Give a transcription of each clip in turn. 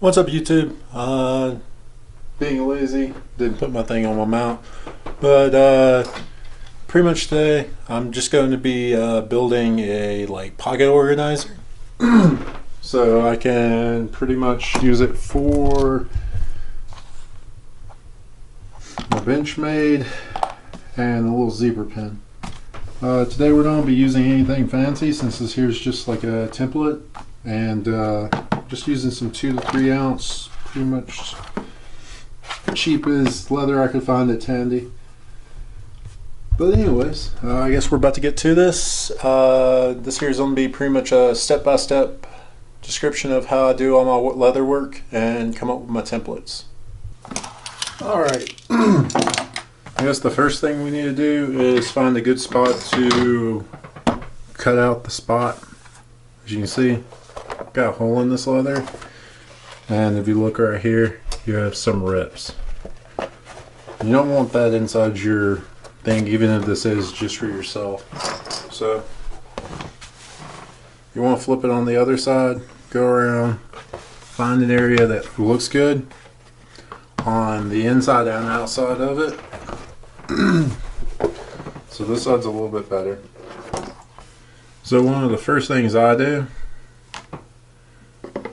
What's up, YouTube? Being lazy, didn't put my thing on my mount, but pretty much today I'm just going to be building a pocket organizer, so I can pretty much use it for my Benchmade and a little zebra pin. Today we're not going to be using anything fancy, since this here is just like a template, and just using some 2 to 3 ounce, pretty much cheapest leather I could find at Tandy. But anyways, I guess we're about to get to this. This here is going to be pretty much a step-by-step description of how I do all my leather work and come up with my templates. Alright, I guess the first thing we need to do is find a good spot to cut out the spot. As you can see, got a hole in this leather, and if you look right here, you have some rips. You don't want that inside your thing, even if this is just for yourself. So you want to flip it on the other side, go around, find an area that looks good on the inside and outside of it. So this side's a little bit better. So one of the first things I do,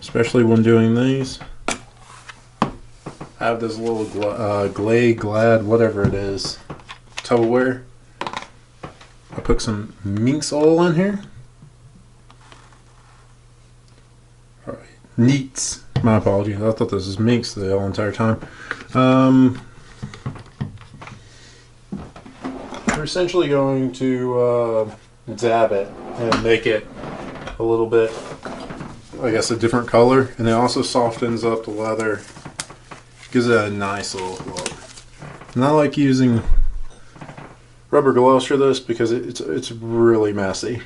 especially when doing these, I have this little glad, whatever it is, Tupperware. I put some mince oil in here. All right. Neats. My apologies. I thought this was minx the whole entire time. We're essentially going to dab it and make it a little bit, I guess, a different color, and it also softens up the leather, gives it a nice little look. And I like using rubber gloves for this because it's really messy.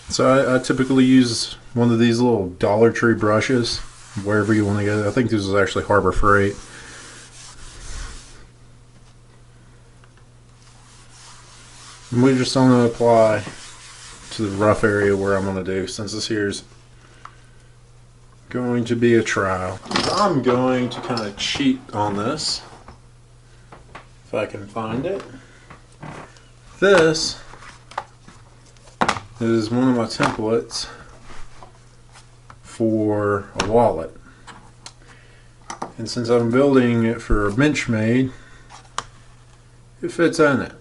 So I typically use one of these little Dollar Tree brushes wherever you want to get it. I think this is actually Harbor Freight. And we're just going to apply to the rough area where I'm going to do, since this here's going to be a trial. I'm going to kind of cheat on this, if I can find it. This is one of my templates for a wallet, and since I'm building it for a Benchmade, it fits in it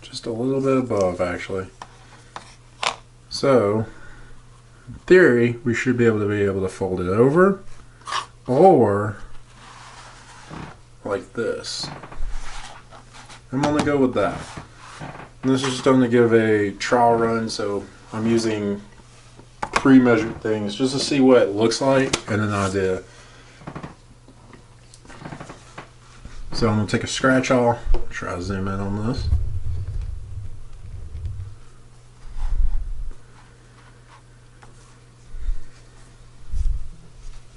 just a little bit above, actually. So in theory we should be able to fold it over, or like this. I'm gonna go with that. And this is just going to give a trial run, so I'm using pre-measured things just to see what it looks like and an idea. So I'm going to take a scratch off, try to zoom in on this.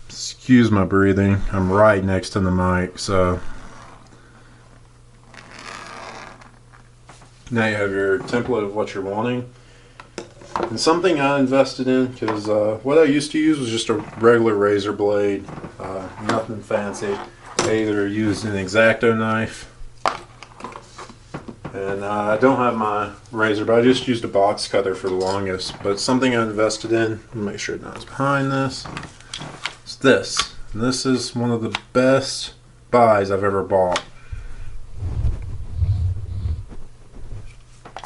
Excuse my breathing, I'm right next to the mic, so now you have your template of what you're wanting. And something I invested in, because what I used to use was just a regular razor blade, nothing fancy. I either used an X-Acto knife, and I don't have my razor, but I just used a box cutter for the longest. But something I invested in, make sure it's not behind this, is this. And this is one of the best buys I've ever bought.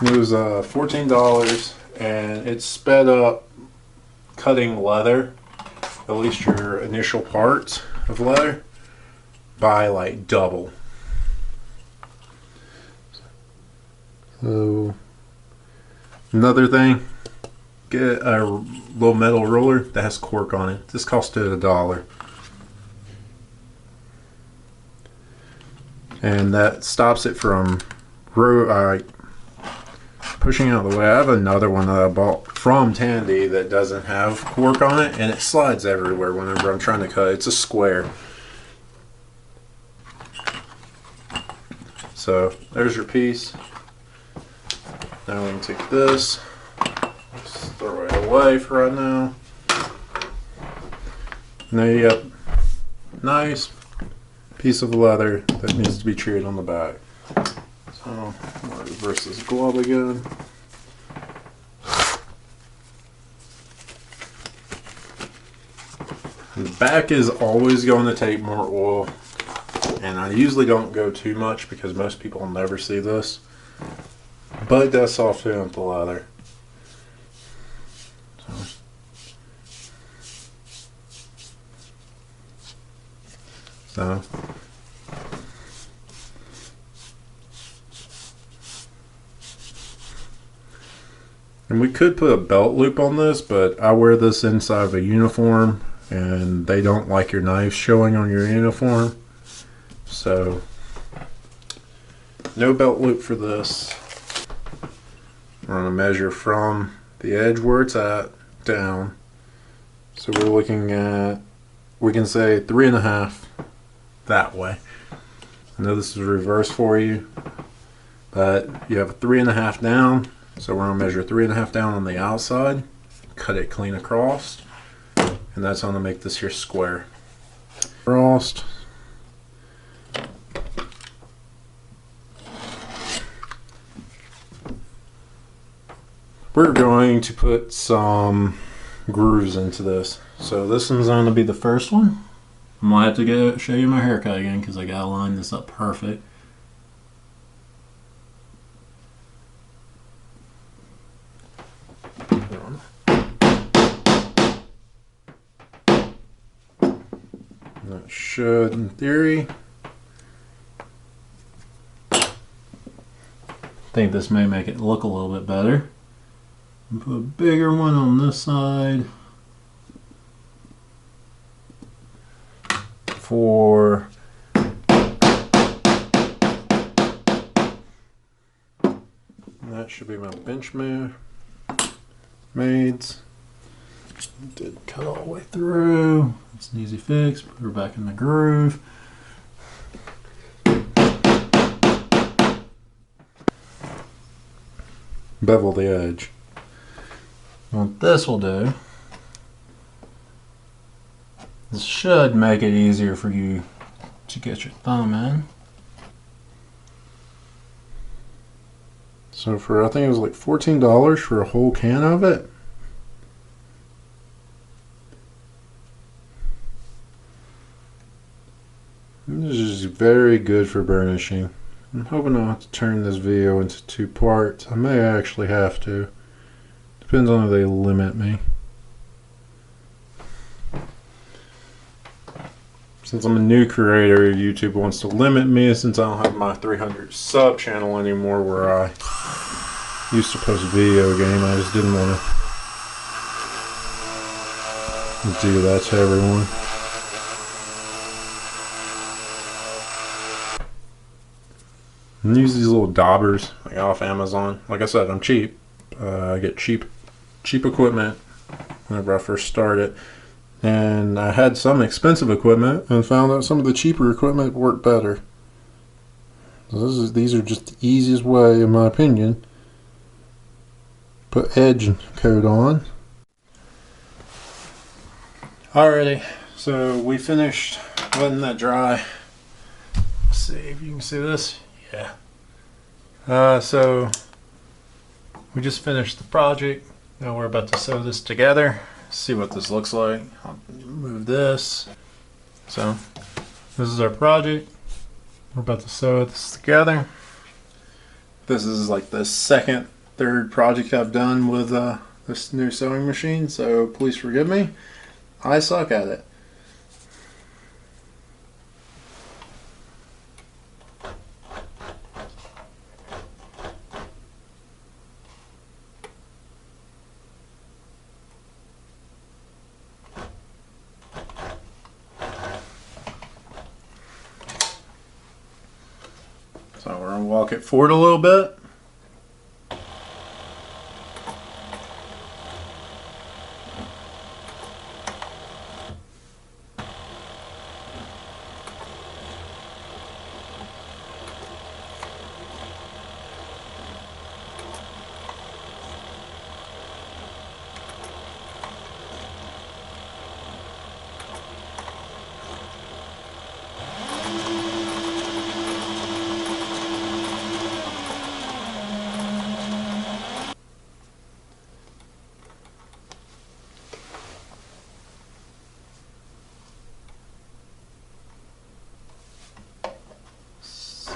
It was $14, and it sped up cutting leather, at least your initial parts of leather, by like double. So another thing, get a little metal roller that has cork on it. This costed $1. And that stops it from pushing out of the way. I have another one that I bought from Tandy that doesn't have cork on it, and it slides everywhere whenever I'm trying to cut. It's a square. So there's your piece. Now we can take this, just throw it away for right now. Now you got nice piece of leather that needs to be treated on the back. So I'm gonna reverse this glove again. The back is always going to take more oil, and I usually don't go too much because most people will never see this, but it does soften up the leather. So and we could put a belt loop on this, but I wear this inside of a uniform and they don't like your knives showing on your uniform, so no belt loop for this. We're going to measure from the edge where it's at down, so we're looking at, we can say 3.5 that way. I know this is reverse for you, but you have a 3.5 down, so we're going to measure 3.5 down on the outside, cut it clean across, and that's going to make this here square. Frost. We're going to put some grooves into this. So this one's going to be the first one. I'm going to have to go show you my haircut again because I got to line this up perfect. That should, in theory, I think this may make it look a little bit better. Put a bigger one on this side for that should be my bench maids. Didn't cut all the way through. It's an easy fix. Put her back in the groove. Bevel the edge. What this will do, this should make it easier for you to get your thumb in. So for, I think it was like $14 for a whole can of it. This is very good for burnishing. I'm hoping I don't have to turn this video into 2 parts. I may actually have to. Depends on if they limit me. Since I'm a new creator, YouTube wants to limit me since I don't have my 300 sub channel anymore where I used to post video game. I just didn't want to do that to everyone. And use these little daubers like off Amazon. Like I said, I'm cheap. I get cheap equipment whenever I first started, and I had some expensive equipment and found out some of the cheaper equipment worked better. So these are just the easiest way, in my opinion. Put edge coat on. Alrighty, so we finished letting that dry. Let's see if you can see this. Yeah. So we just finished the project. Now we're about to sew this together. See what this looks like. I'll move this. So this is our project. We're about to sew this together. This is like the third project I've done with this new sewing machine, so please forgive me. I suck at it. So we're going to walk it forward a little bit.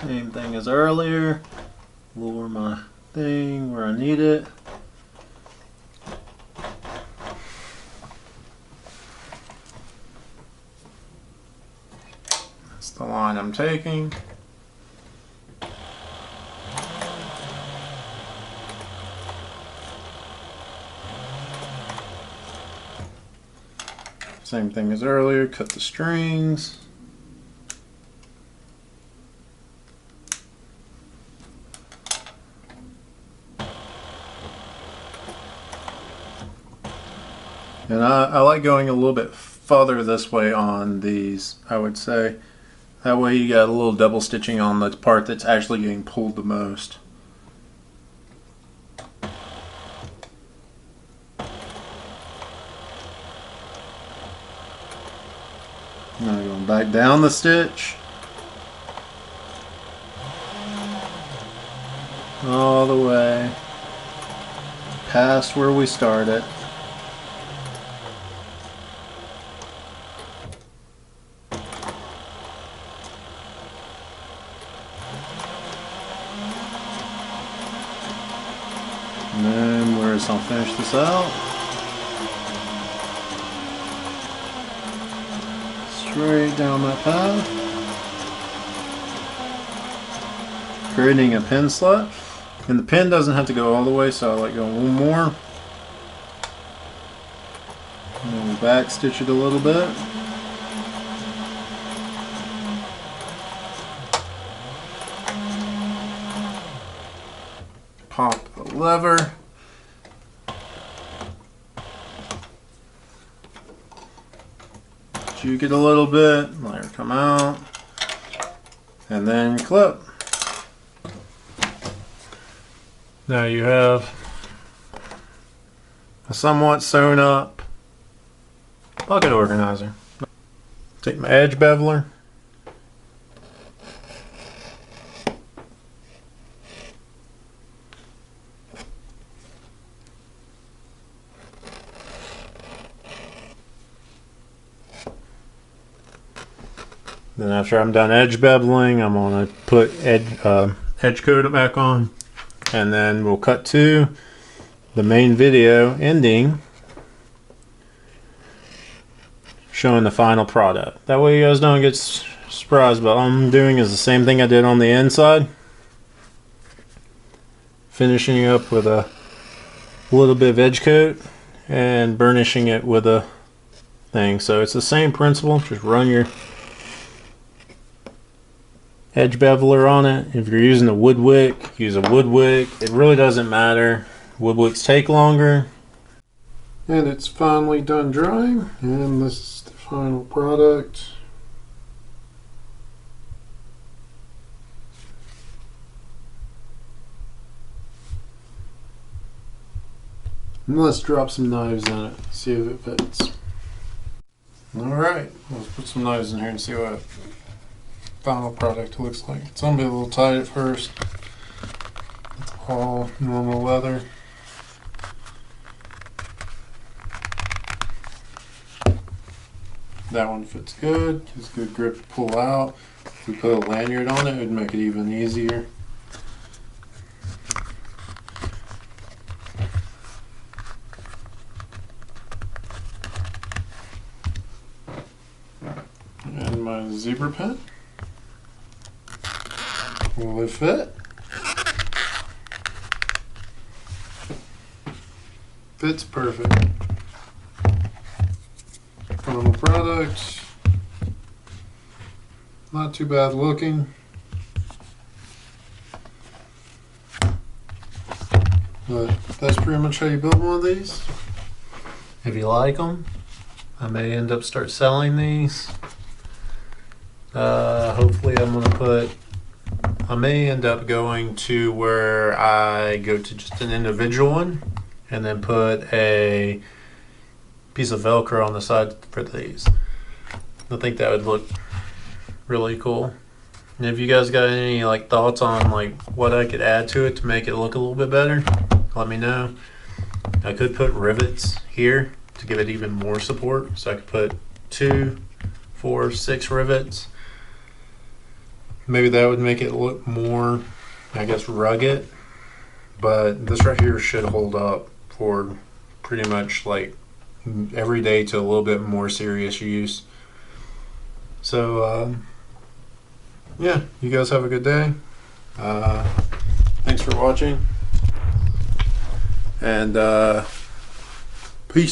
Same thing as earlier. Lower my thing where I need it. That's the line I'm taking. Same thing as earlier, cut the strings. And I like going a little bit farther this way on these, I would say. That way you got a little double stitching on the part that's actually getting pulled the most. Now going back down the stitch. All the way past where we started. And then whereas I'll finish this out. Straight down that path. Creating a pin slot. And the pin doesn't have to go all the way, so I like going one more. And then we'll back stitch it a little bit. Pop the lever. Juke it a little bit, let her come out, and then clip. Now you have a somewhat sewn up pocket organizer. Take my edge beveler. Then after I'm done edge beveling, I'm going to put edge coat back on. And then we'll cut to the main video ending, showing the final product. That way you guys don't get surprised. But all I'm doing is the same thing I did on the inside. Finishing up with a little bit of edge coat and burnishing it with a thing. So it's the same principle. Just run your edge beveler on it. If you're using a wood wick, use a wood wick. It really doesn't matter. Wood wicks take longer. And it's finally done drying, and this is the final product. And let's drop some knives in it, see if it fits. Alright, let's put some knives in here and see what final product looks like. It's gonna be a little tight at first. It's all normal leather. That one fits good. It's good grip to pull out. If we put a lanyard on it, it would make it even easier. And my zebra pin. Will it fit? Fits perfect. Final product. Not too bad looking. But that's pretty much how you build one of these. If you like them, I may end up start selling these. Hopefully I may end up going to where I go to just an individual one and then put a piece of Velcro on the side for these. I think that would look really cool. And if you guys got any like thoughts on like what I could add to it to make it look a little bit better, let me know. I could put rivets here to give it even more support. So I could put 2, 4, 6 rivets. maybe that would make it look more, I guess, rugged. But this right here should hold up for pretty much like every day to a little bit more serious use. So yeah, you guys have a good day. Thanks for watching, and peace.